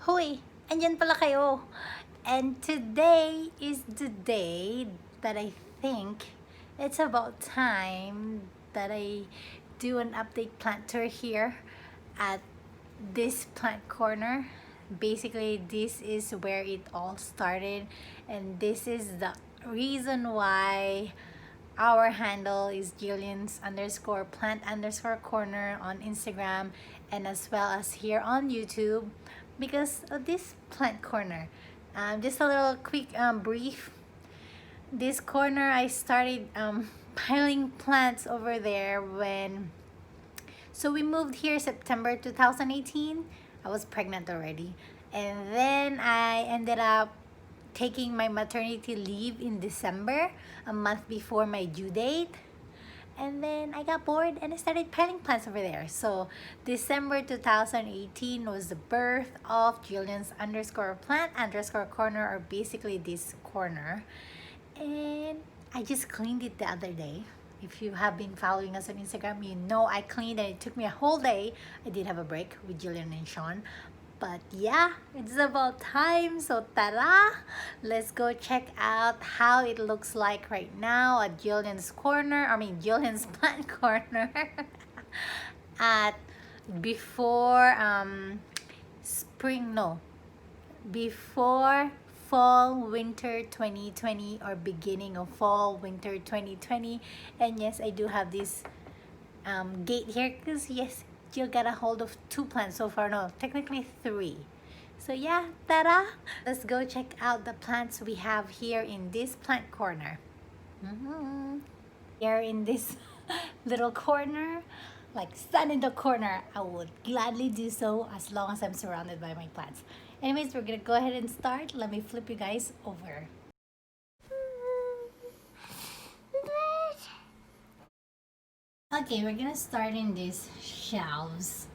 Hoy! Andyan pala kayo! And today is the day that I think it's about time that I do an update plant tour here at this plant corner. Basically, this is where it all started, and this is the reason why our handle is Jillian's_plant_corner on Instagram, and as well as here on YouTube, because of this plant corner. Just a little quick brief. This corner, I started piling plants over there when, so we moved here September 2018. I was pregnant already, and then I ended up taking my maternity leave in December, a month before my due date. And then I got bored and I started piling plants over there. So December 2018 was the birth of Jillian's_plant_corner, or basically this corner. And I just cleaned it the other day. If you have been following us on Instagram, you know I cleaned and it took me a whole day. I did have a break with Jillian and Sean. But yeah, it's about time. So tara, let's go check out how it looks like right now at Jillian's plant corner at before before fall winter 2020, or beginning of fall winter 2020. And yes, I do have this gate here because yes, Jill got a hold of 2 plants so far. No, technically 3. So yeah, ta-da! Let's go check out the plants we have here in this plant corner. Here in this little corner, like stand in the corner, I would gladly do so as long as I'm surrounded by my plants. Anyways, we're gonna go ahead and start. Let me flip you guys over. Okay, we're gonna start in these shelves.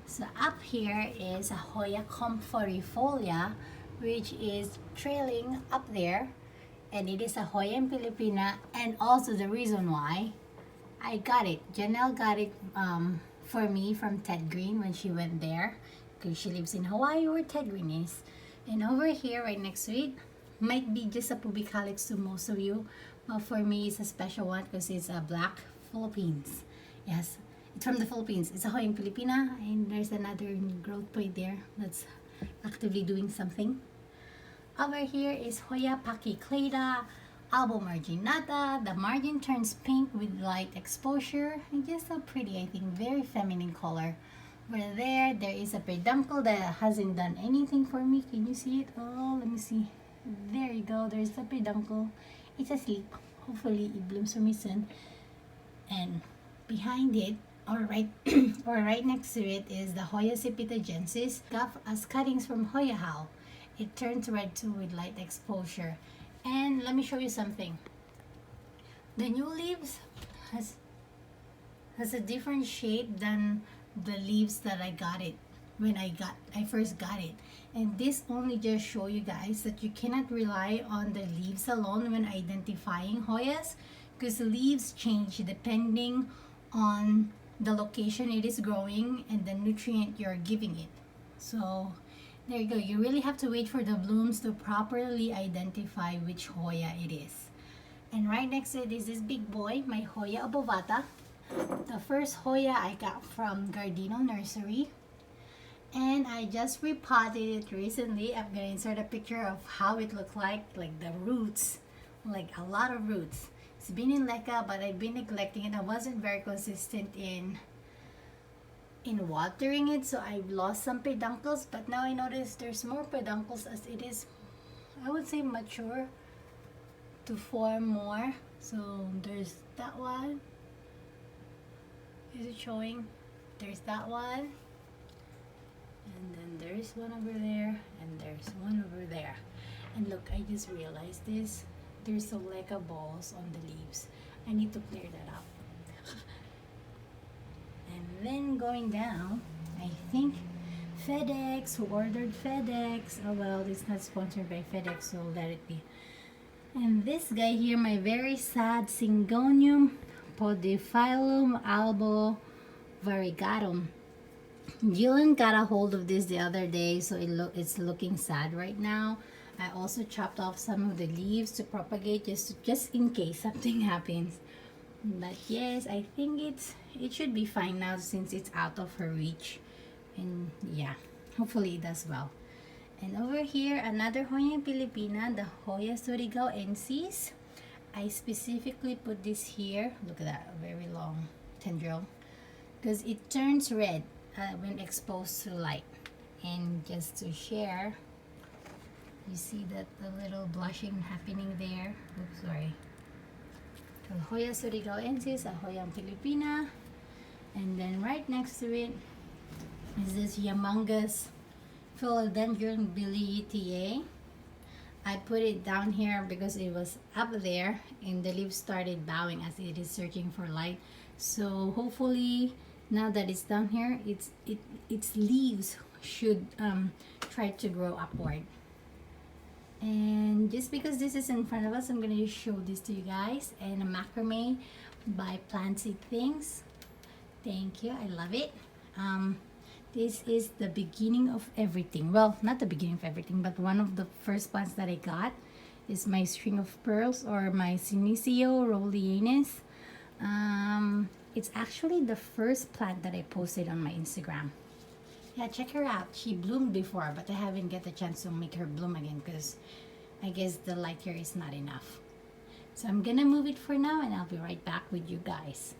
So up here is a Hoya Comfortifolia, which is trailing up there, and it is a Hoya in Filipina. And also the reason why I got it, Janelle got it for me from Ted Green when she went there, because she lives in Hawaii where Ted Green is. And over here right next to it might be just a pubicalyx to most of you, but for me it's a special one because it's a black Philippines. Yes, it's from the Philippines. It's a Hoya Filipina, and there's another growth point there that's actively doing something. Over here is Hoya Pachicleta, Albo Marginata. The margin turns pink with light exposure, and just so pretty, I think, very feminine color. Over there is a peduncle that hasn't done anything for me. Can you see it? Oh, let me see. There you go. There's the peduncle. It's asleep. Hopefully it blooms for me soon. And behind it, or right next to it, is the Hoya Epithelius, as cuttings from Hoya How. It turns red too with light exposure. And let me show you something. The new leaves has a different shape than the leaves that I got it when I first got it. And this only just show you guys that you cannot rely on the leaves alone when identifying Hoyas, because the leaves change depending on the location it is growing and the nutrient you're giving it. So there you go. You really have to wait for the blooms to properly identify which Hoya it is. And right next to it is this big boy, my Hoya Bovata. The first Hoya I got from Gardino Nursery, and I just repotted it recently. I'm gonna insert a picture of how it looked like the roots, like a lot of roots. It's been in Leca, but I've been neglecting it. I wasn't very consistent in watering it, so I've lost some peduncles, but now I notice there's more peduncles as it is, I would say, mature to form more. So there's that one. Is it showing? There's that one, and then there's one over there, and there's one over there. And look, I just realized this. There's some Leca balls on the leaves. I need to clear that up. And then going down, I think FedEx, who ordered FedEx. Oh well, it's not sponsored by FedEx, so let it be. And this guy here, my very sad Syngonium, Podiphyllum albo variegatum. Dylan got a hold of this the other day, so it's looking sad right now. I also chopped off some of the leaves to propagate just in case something happens. But yes, I think it should be fine now since it's out of her reach. And yeah, hopefully it does well. And over here, another Hoya Filipina, the Hoya Eclipse. I specifically put this here. Look at that, a very long tendril, because it turns red when exposed to light. And just to share, you see that the little blushing happening there. Oops, sorry. So Hoya Eclipse, a Hoya Filipina, and then right next to it is this humongous philodendron biliaceae. I put it down here because it was up there and the leaves started bowing as it is searching for light. So hopefully now that it's down here, its leaves should try to grow upward. And just because this is in front of us, I'm going to just show this to you guys. And a macrame by Planty Things. Thank you, I love it. This is the beginning of everything. Well, not the beginning of everything, but one of the first plants that I got is my string of pearls, or my Syngonium Rollianus. It's actually the first plant that I posted on my Instagram. Yeah, check her out. She bloomed before, but I haven't get the chance to make her bloom again because I guess the light here is not enough. So I'm gonna move it for now and I'll be right back with you guys.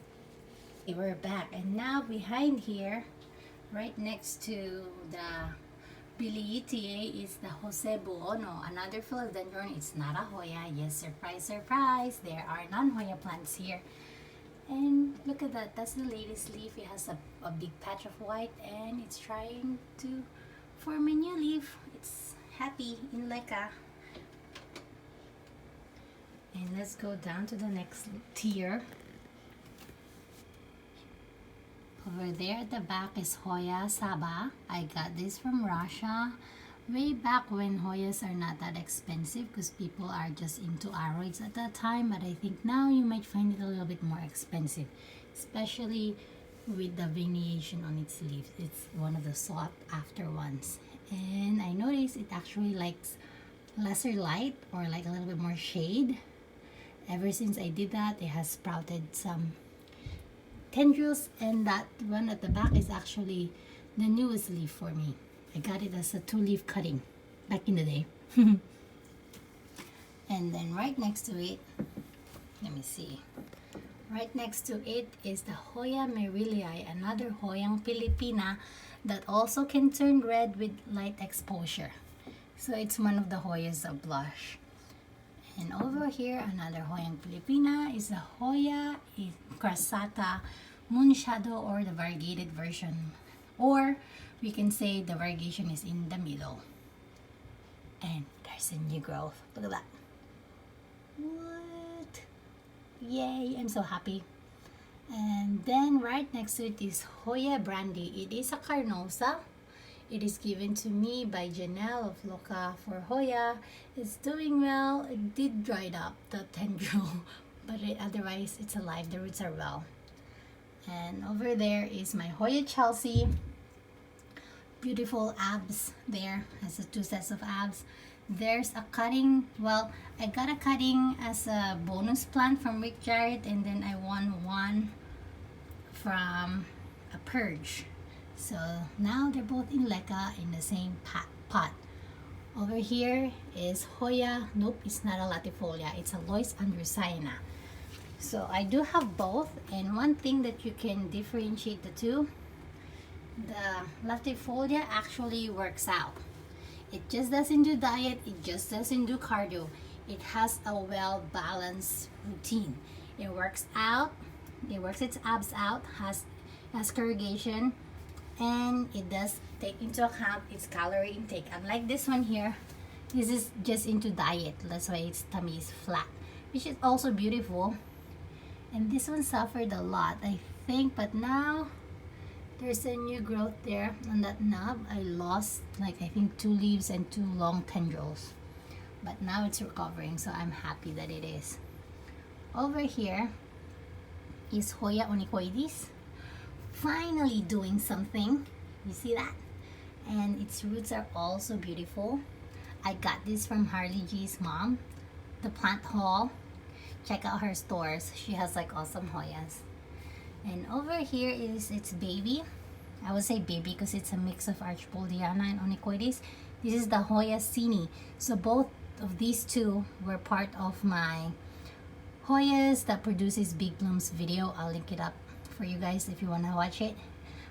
Okay, we're back, and now behind here, right next to the biliaceae, is the Jose Buono, another philodendron. It's not a Hoya. Yes, surprise, surprise. There are non-Hoya plants here. And look at that, that's the latest leaf. It has a big patch of white and it's trying to form a new leaf. It's happy in Leka. And let's go down to the next tier. Over there at the back is Hoya Saba. I got this from Russia way back when Hoyas are not that expensive because people are just into aroids at that time. But I think now you might find it a little bit more expensive, especially with the variation on its leaves. It's one of the sought after ones. And I noticed it actually likes lesser light, or like a little bit more shade. Ever since I did that, it has sprouted some tendrils, and that one at the back is actually the newest leaf for me. I got it as a 2-leaf cutting back in the day. And then right next to it, let me see. Right next to it is the Hoya Merillii, another Hoya Filipina that also can turn red with light exposure. So it's one of the Hoyas of blush. And over here, another Hoya Filipina is the Hoya Impresata Moon Shadow, or the variegated version. Or we can say the variegation is in the middle. And there's a new growth. Look at that. What? Yay, I'm so happy. And then right next to it is Hoya Brandy. It is a carnosa. It is given to me by Janelle of Loca for Hoya. It's doing well. It did dry up the tendril, but otherwise it's alive. The roots are well. And over there is my Hoya Chelsea. Beautiful abs there. Has 2 sets of abs. There's a cutting. Well, I got a cutting as a bonus plant from Rick Jarrett, and then I won one from a purge. So now they're both in Leka in the same pot. Over here is Hoya. Nope, it's not a Lattifolia. It's a Lois andrewsina. So I do have both, and one thing that you can differentiate the two, the Lattifolia actually works out. It just doesn't do diet, it just doesn't do cardio. It has a well-balanced routine. It works out, it works its abs out, has corrugation, and it does take into account its calorie intake. Unlike this one here, this is just into diet. That's why its tummy is flat, which is also beautiful. And this one suffered a lot, I think, but now there's a new growth there on that knob. I lost like I think 2 leaves and 2 long tendrils, but now it's recovering, so I'm happy that it is. Over here is Hoya Onicoides, finally doing something. You see that? And its roots are also beautiful. I got this from Harley G's mom, the plant haul. Check out her stores. She has like awesome Hoyas. And over here is its baby. I would say baby because it's a mix of Archibaldana and Onicoides. This is the Hoya Sini. So both of these two were part of my Hoyas that produces big blooms video. I'll link it up for you guys if you want to watch it.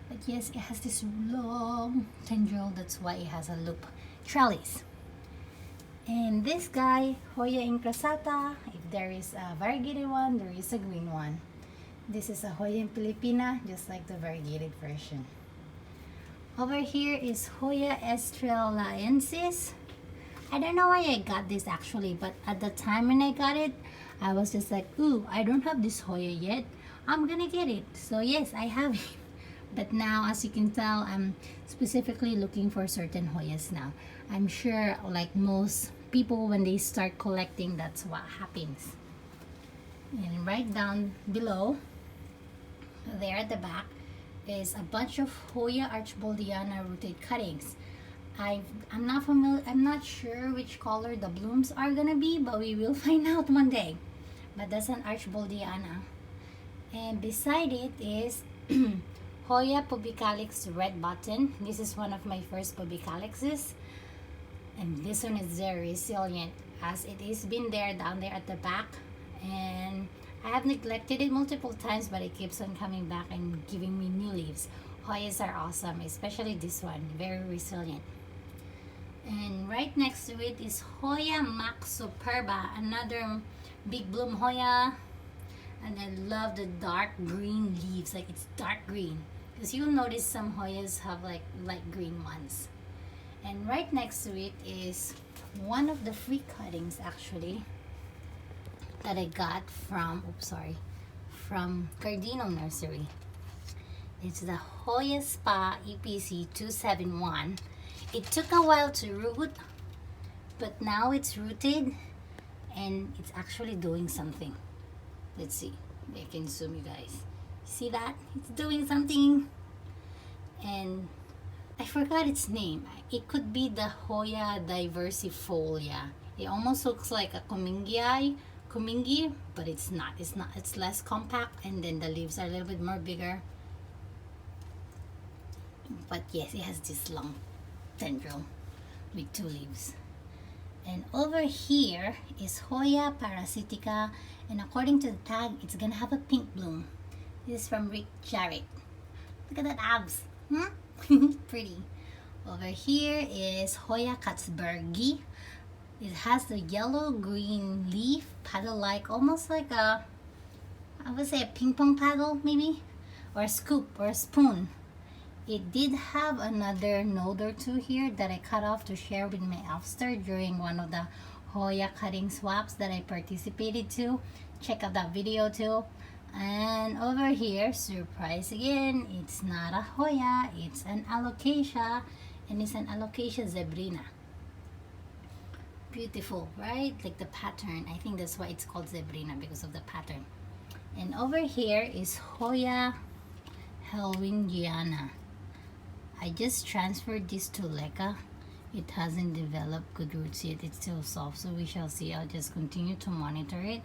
But yes, it has this long tendril. That's why it has a loop trellis. And this guy, Hoya Impresata, if there is a variegated one, there is a green one. This is a Hoya Filipina, just like the variegated version. Over here is Hoya Estreliensis. I don't know why I got this actually, but at the time when I got it, I was just like, ooh, I don't have this Hoya yet. I'm gonna get it. So yes, I have it. But now, as you can tell, I'm specifically looking for certain Hoyas now. I'm sure like most people, when they start collecting, that's what happens. And right down below, there at the back, is a bunch of Hoya Archibaldana rooted cuttings. I'm not sure which color the blooms are gonna be, but we will find out one day. But that's an Archibaldana. And beside it is Hoya Pubicalix red button. This is one of my first Pubicalixes. And this one is very resilient, as it is been there down there at the back. And I have neglected it multiple times, but it keeps on coming back and giving me new leaves. Hoyas are awesome, especially this one, very resilient. And right next to it is Hoya Max Superba, another big bloom Hoya. And I love the dark green leaves, like it's dark green. Because you'll notice some Hoyas have like light green ones. And right next to it is one of the free cuttings actually that I got from, from Cardino Nursery. It's the Hoya Spa EPC 271. It took a while to root, but now it's rooted and it's actually doing something. Let's see. I can zoom you guys. See that? It's doing something. And I forgot its name. It could be the Hoya Diversifolia. It almost looks like a Kumingi, but it's not. It's less compact, and then the leaves are a little bit more bigger. But yes, it has this long tendril with two leaves. And over here is Hoya Parasitica, and according to the tag, it's gonna have a pink bloom. This is from Rick Jarrett. Look at that abs. Pretty. Over here is Hoya Katzbergi. It has the yellow-green leaf, paddle-like, almost like a, I would say a ping pong paddle maybe, or a scoop or a spoon. It did have another node or two here that I cut off to share with my elfster during one of the Hoya cutting swaps that I participated to. Check out that video too. And over here, surprise again, it's not a Hoya, it's an Alocasia, and it's an Alocasia zebrina. Beautiful, right? Like the pattern. I think that's why it's called zebrina, because of the pattern. And over here is Hoya Longifoya. I just transferred this to Leca. It hasn't developed good roots yet. It's still soft, so we shall see. I'll just continue to monitor it.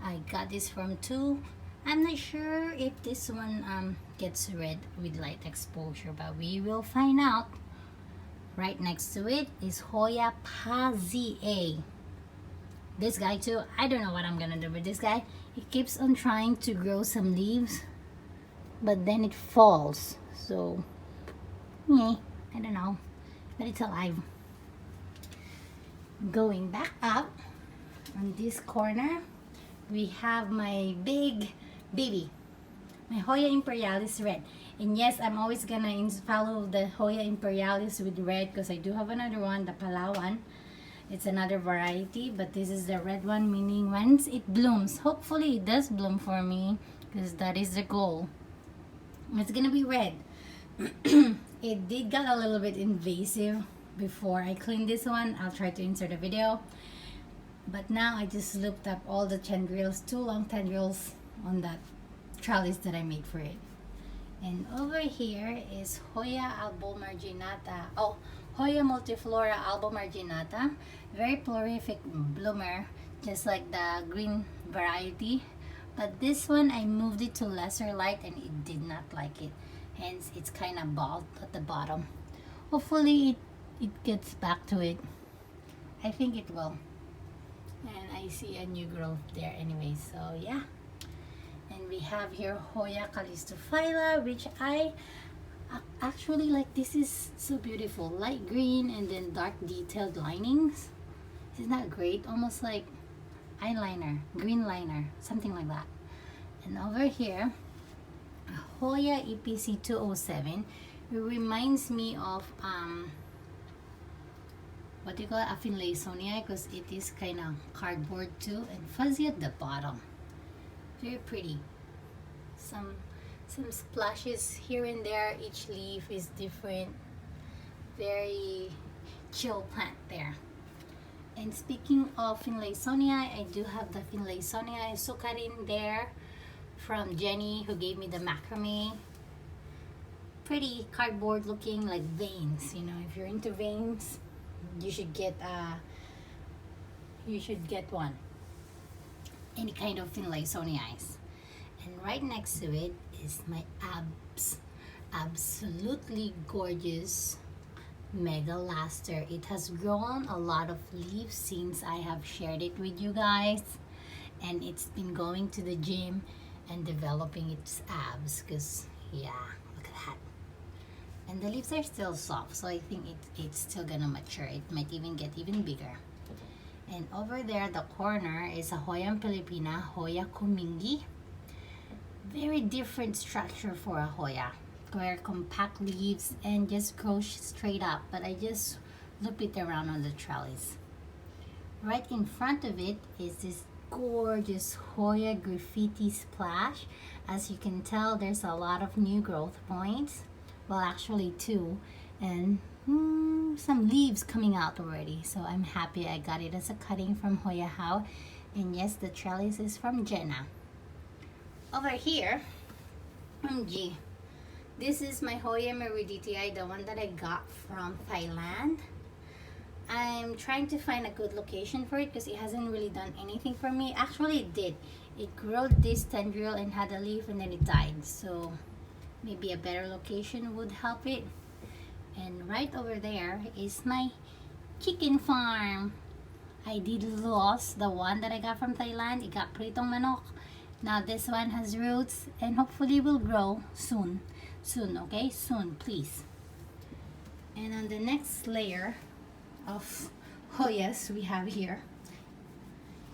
I got this from two. I'm not sure if this one gets red with light exposure, but we will find out. Right next to it is Hoya Parasitica. This guy too, I don't know what I'm gonna do with this guy. He keeps on trying to grow some leaves, but then it falls. So, yeah, I don't know, but it's alive. Going back up on this corner, we have my big baby, my Hoya Imperialis red. And yes, I'm always gonna follow the Hoya Imperialis with red, because I do have another one, the Palawan. It's another variety, but this is the red one, meaning once it blooms, hopefully it does bloom for me, because that is the goal. It's gonna be red. It did get a little bit invasive before I cleaned this one. I'll try to insert a video. But now I just looped up all the tendrils, two long tendrils on that trellis that I made for it. And over here is Hoya albomarginata. Oh, Hoya multiflora albomarginata. Very prolific bloomer, just like the green variety. But this one, I moved it to lesser light and it did not like it. Hence, it's kind of bald at the bottom. Hopefully, it gets back to it. I think it will. And I see a new growth there anyway, so yeah. And we have here Hoya Calistophylla, which I actually like. This is so beautiful. Light green and then dark detailed linings. Isn't that great? Almost like eyeliner, green liner, something like that. And over here, Hoya EPC 207. It reminds me of what do you call it? Finlaysonia, because it is kind of cardboard too, and fuzzy at the bottom. Very pretty. Some splashes here and there. Each leaf is different. Very chill plant there. And speaking of Finlaysonia, I do have the Finlaysonia sukarin there from Jenny, who gave me the macrame. Pretty cardboard looking, like veins. You know, if you're into veins, you should get one. Any kind of Finlaysonia. And right next to it is my absolutely gorgeous Megalaster. It has grown a lot of leaves since I have shared it with you guys, and it's been going to the gym and developing its abs, because yeah, look at that. And the leaves are still soft, so I think it's still gonna mature. It might even get even bigger. And over there, the corner is a Hoya Filipina, Hoya Kumingi. Very different structure for a Hoya, where compact leaves and just grows straight up, but I just loop it around on the trellis. Right in front of it is this gorgeous Hoya Graffiti Splash. As you can tell, there's a lot of new growth points. Well, actually two, and some leaves coming out already. So I'm happy I got it as a cutting from Hoya How. And yes, the trellis is from Jenna. Over here, OMG, this is my Hoya Meridii, the one that I got from Thailand. I'm trying to find a good location for it because it hasn't really done anything for me. Actually, it did. It grew this tendril and had a leaf and then it died. So maybe a better location would help it. And right over there is my chicken farm. I did lose the one that I got from Thailand. It got pritong manok. Now this one has roots and hopefully will grow soon. Soon, okay? Soon, please. And on the next layer of Hoyas we have here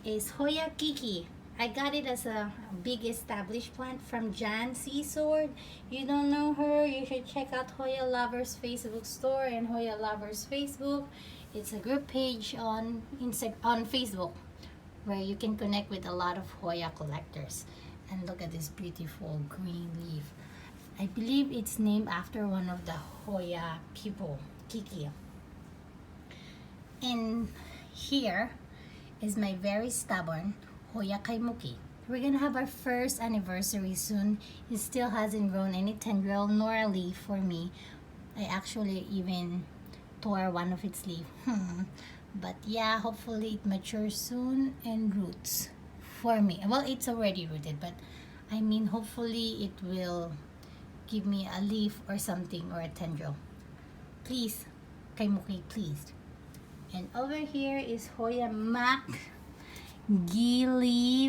is Hoya Kiki. I got it as a big established plant from Jan Seasword. You don't know her, you should check out Hoya Lovers Facebook store and Hoya Lovers Facebook. It's a group page on Facebook where you can connect with a lot of Hoya collectors. And look at this beautiful green leaf. I believe it's named after one of the Hoya people, Kiki. And here is my very stubborn Hoya Kaimuki. We're gonna have our first anniversary soon. It still hasn't grown any tendril nor a leaf for me. I actually even tore one of its leaf. But yeah, hopefully it matures soon and roots for me. Well, it's already rooted, but I mean hopefully it will give me a leaf or something or a tendril. Please, Kaimuki, please. And over here is Hoya Mac Gilirei.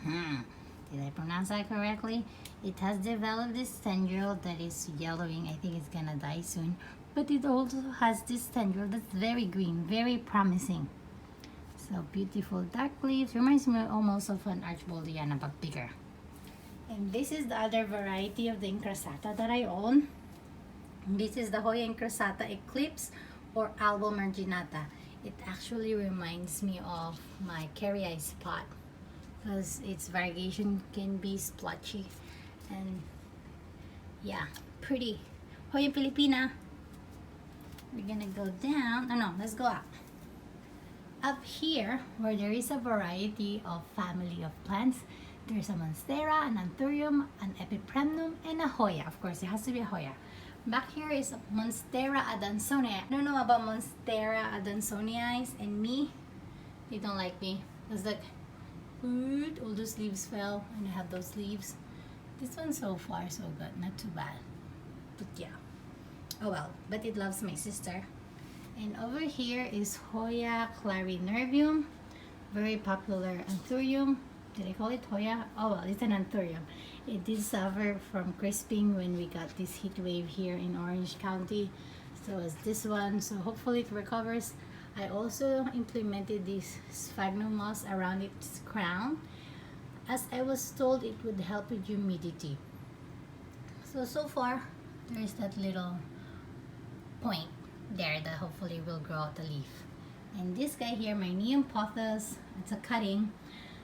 Did I pronounce that correctly? It has developed this tendril that is yellowing. I think it's gonna die soon. But it also has this tendril that's very green, very promising. So beautiful dark leaves. Reminds me almost of an Archboldiana, but bigger. And this is the other variety of the Impresata that I own. This is the Hoya Impresata Eclipse or Albomarginata. It actually reminds me of my Kerrii spot because its variegation can be splotchy and yeah, pretty. Hoya Filipina. We're gonna go down. Oh no, let's go up. Up here, where there is a variety of family of plants, There's a Monstera, an Anthurium, an Epipremnum, and a Hoya. Of course, it has to be a Hoya. Back here is Monstera adansonii. I don't know about Monstera adansonii, and me, they don't like me. It's like, all those leaves fell, and I have those leaves. This one so far so good, not too bad. But yeah, oh well. But it loves my sister. And over here is Hoya clarinervium, very popular Anthurium. Did I call it Hoya? Oh well, it's an Anthurium. It did suffer from crisping when we got this heat wave here in Orange County. So it's this one. So hopefully it recovers. I also implemented this sphagnum moss around its crown, as I was told it would help with humidity. So far, there's that little point there that hopefully will grow out a leaf. And this guy here, my neem pothos, it's a cutting.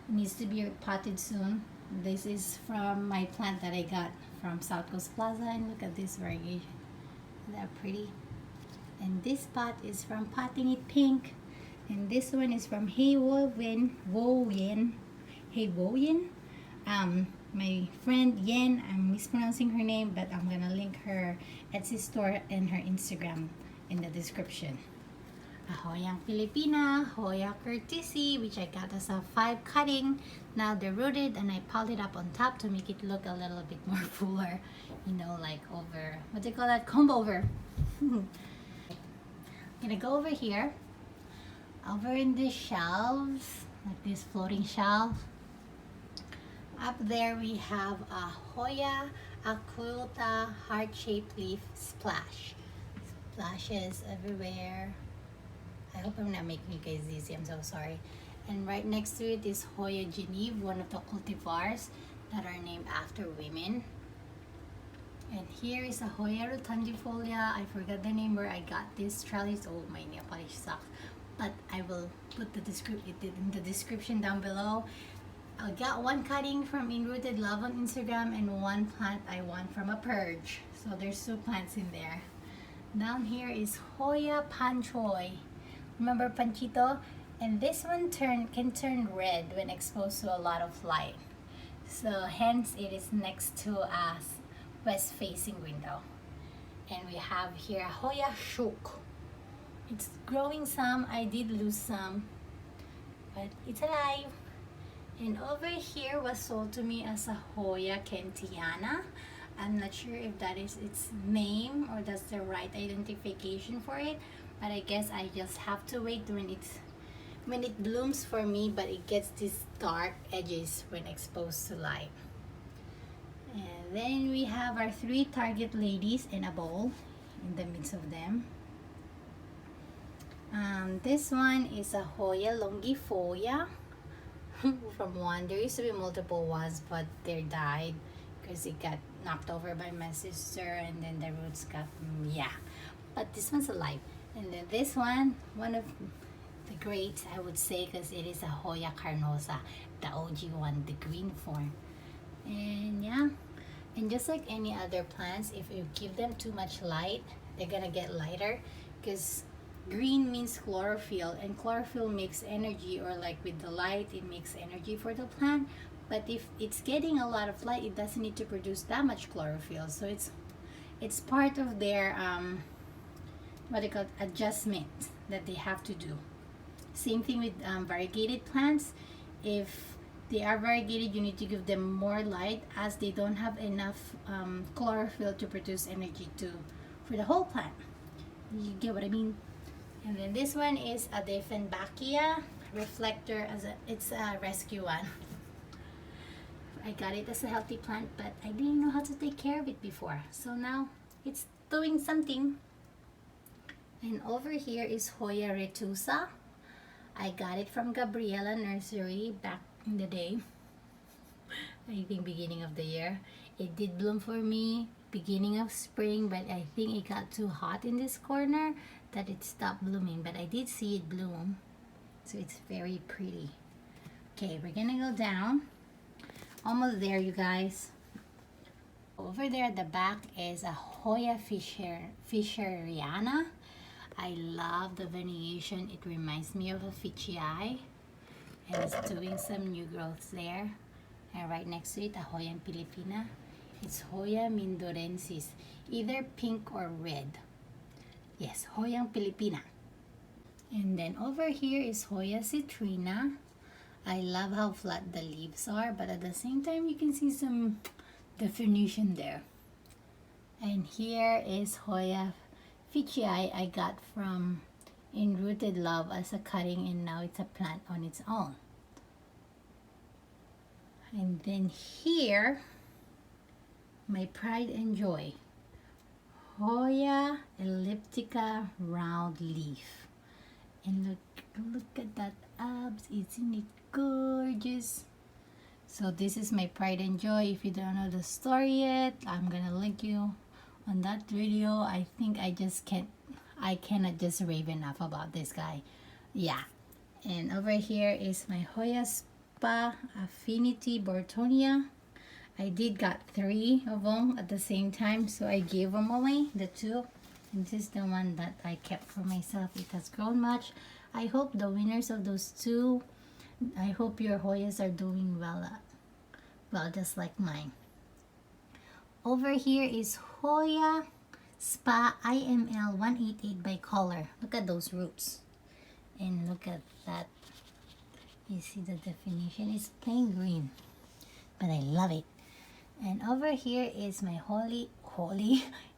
It needs to be potted soon. This is from my plant that I got from South Coast Plaza, and look at this variegation. Isn't that pretty? And this pot is from Potting It Pink, and this one is from Hey Woyen. My friend Yen, I'm mispronouncing her name, but I'm gonna link her Etsy store and her Instagram in the description. A Hoya Filipina, Hoya Curtisi, which I got as a 5 cutting. Now they're rooted, and I piled it up on top to make it look a little bit more fuller, you know, like over, what do you call that, comb over. I'm gonna go over here, over in the shelves, like this floating shelf. Up there we have a Hoya Aquifolia heart-shaped leaf splash. Splashes everywhere. I hope I'm not making you guys dizzy, I'm so sorry. And right next to it is Hoya Geneve, one of the cultivars that are named after women. And here is a Hoya Longifoya. I forgot the name where I got this trellis. Oh, my nail polish sucks. But I will put it in the description down below. I got one cutting from Inrooted Love on Instagram, and one plant I won from a purge. So there's 2 plants in there. Down here is Hoya Panchoy. Remember Panchito? And this one can turn red when exposed to a lot of light. So hence it is next to a west facing window. And we have here Hoya Shook. It's growing some. I did lose some, but it's alive. And over here was sold to me as a Hoya Kentiana. I'm not sure if that is its name or that's the right identification for it, but I guess I just have to wait when it blooms for me, but it gets these dark edges when exposed to light. And then we have our 3 target ladies in a bowl in the midst of them. This one is a Hoya Longifoya from one. There used to be multiple ones, but they died because it got knocked over by my sister, and then the roots got, yeah. But this one's alive. And then this one of the greats, I would say, because it is a Hoya Carnosa, the OG one, the green form. And yeah, and just like any other plants, if you give them too much light, they're gonna get lighter, because green means chlorophyll, and chlorophyll makes energy, or like with the light, it makes energy for the plant. But if it's getting a lot of light, it doesn't need to produce that much chlorophyll. So it's part of their what they call adjustment that they have to do. Same thing with variegated plants. If they are variegated, you need to give them more light, as they don't have enough chlorophyll to produce energy for the whole plant. You get what I mean? And then this one is a Dieffenbachia reflector. It's a rescue one. I got it as a healthy plant, but I didn't know how to take care of it before. So now it's doing something. And over here is Hoya Retusa. I got it from Gabriela Nursery back in the day. I think beginning of the year. It did bloom for me beginning of spring, but I think it got too hot in this corner that it stopped blooming. But I did see it bloom. So it's very pretty. Okay, we're gonna go down. Almost there, you guys. Over there at the back is a Hoya Fischeriana. I love the variegation. It reminds me of a Ficii, and it's doing some new growths there. And right next to it, a Hoya Filipina. It's Hoya Mindorensis, either pink or red. Yes, Hoya Filipina. And then over here is Hoya Citrina. I love how flat the leaves are, but at the same time you can see some definition there. And here is Hoya Ficii I got from In Rooted Love as a cutting, and now it's a plant on its own. And then here, my pride and joy, Hoya Elliptica round leaf. And look at that abs, isn't it gorgeous? So this is my pride and joy. If you don't know the story yet, I'm gonna link you on that video. I think I cannot just rave enough about this guy. Yeah. And over here is my Hoya Saba Affinity Bortonia. I did got 3 of them at the same time, so I gave them away, the 2. And this is the one that I kept for myself. It has grown much. I hope the winners of those 2, I hope your Hoyas are doing well, just like mine. Over here is Hoya Spa IML 188 by color. Look at those roots. And look at that. You see the definition? It's plain green, but I love it. And over here is my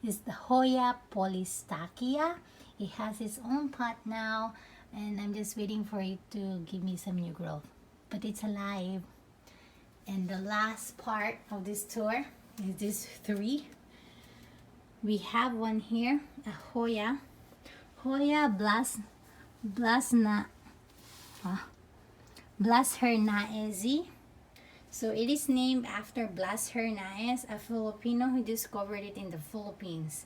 is the Hoya Parasitica. It has its own pot now, and I'm just waiting for it to give me some new growth. But it's alive. And the last part of this tour is this 3. We have one here, a Hoya Blashernaezi. So it is named after Blas Hernaez, a Filipino who discovered it in the Philippines.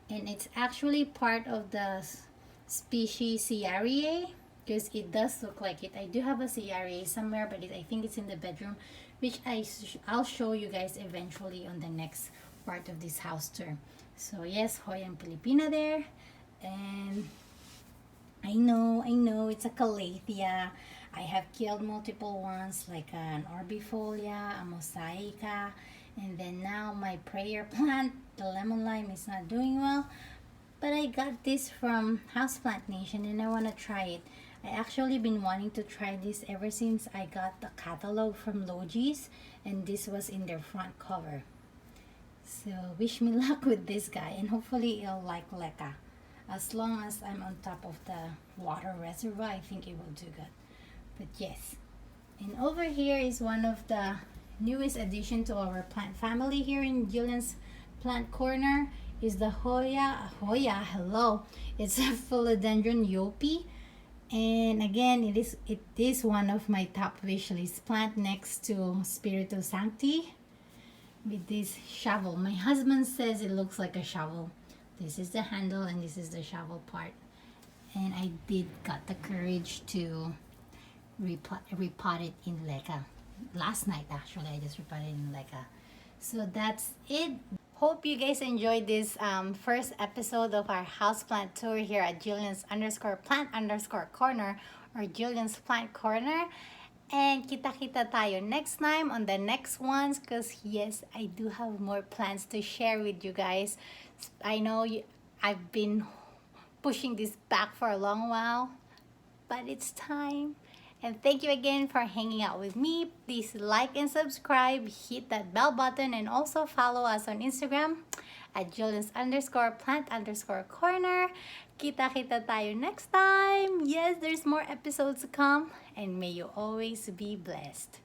And it's actually part of the species Ciariae, because it does look like it. I do have a Ciariae somewhere, but I think it's in the bedroom, which I'll show you guys eventually on the next part of this house tour. So yes, Hoya Filipina there. And I know it's a Calathea. I have killed multiple ones, like an Orbifolia, a Mosaica, and then now my prayer plant, the lemon lime, is not doing well. But I got this from Houseplant Nation and I want to try it. I actually been wanting to try this ever since I got the catalog from Logis, and this was in their front cover. So wish me luck with this guy, and hopefully it'll like Leka. As long as I'm on top of the water reservoir, I think it will do good. But yes. And over here is one of the newest addition to our plant family here in Jillian's plant corner, is the Hoya, hello. It's a philodendron Yopi. And again, it is one of my top wish list plant next to Spiritu Sancti, with this shovel. My husband says it looks like a shovel. This is the handle and this is the shovel part. And I did got the courage to repot it in Leka. Last night actually, I just repotted in Leka. So that's it. Hope you guys enjoyed this first episode of our houseplant tour here at Jillian's _plant_ corner, or Jillian's plant corner. And kita-kita tayo next time on the next ones, because yes, I do have more plans to share with you guys. I know I've been pushing this back for a long while, but it's time. And thank you again for hanging out with me. Please like and subscribe, hit that bell button, and also follow us on Instagram at Jillian's _plant_corner. Kita-kita tayo next time. Yes, there's more episodes to come, and may you always be blessed.